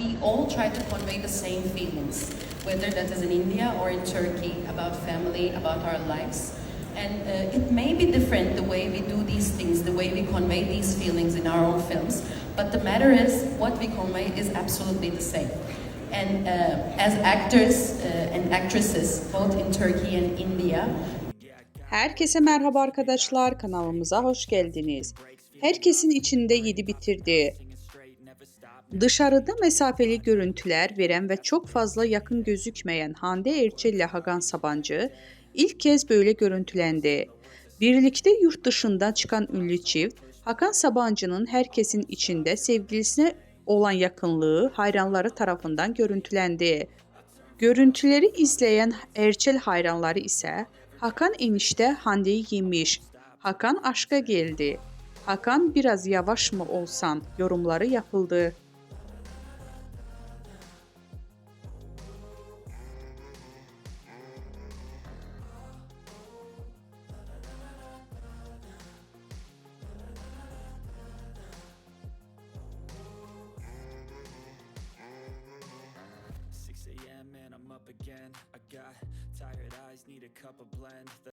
we all try to convey the same feelings, whether that is in India or in Turkey, about family, about our lives. And it may be different the way we do these things, the way we convey these feelings in our own films, but the matter is what we convey is absolutely the same. And as actors and actresses, both in Turkey and India, Herkese merhaba arkadaşlar, kanalımıza hoş geldiniz. Herkesin içinde yedi bitirdi. Dışarıda mesafeli görüntüler veren ve çok fazla yakın gözükmeyen Hande Erçel ile Hakan Sabancı ilk kez böyle görüntülendi. Birlikte yurt dışından çıkan ünlü çift, Hakan Sabancı'nın herkesin içinde sevgilisine olan yakınlığı hayranları tarafından görüntülendi. Görüntüleri izleyen Erçel hayranları ise Hakan enişte Hande'yi yemiş, Hakan aşka geldi, Hakan biraz yavaş mı olsan yorumları yapıldı. AM and I'm up again. I got tired eyes, need a cup of blend.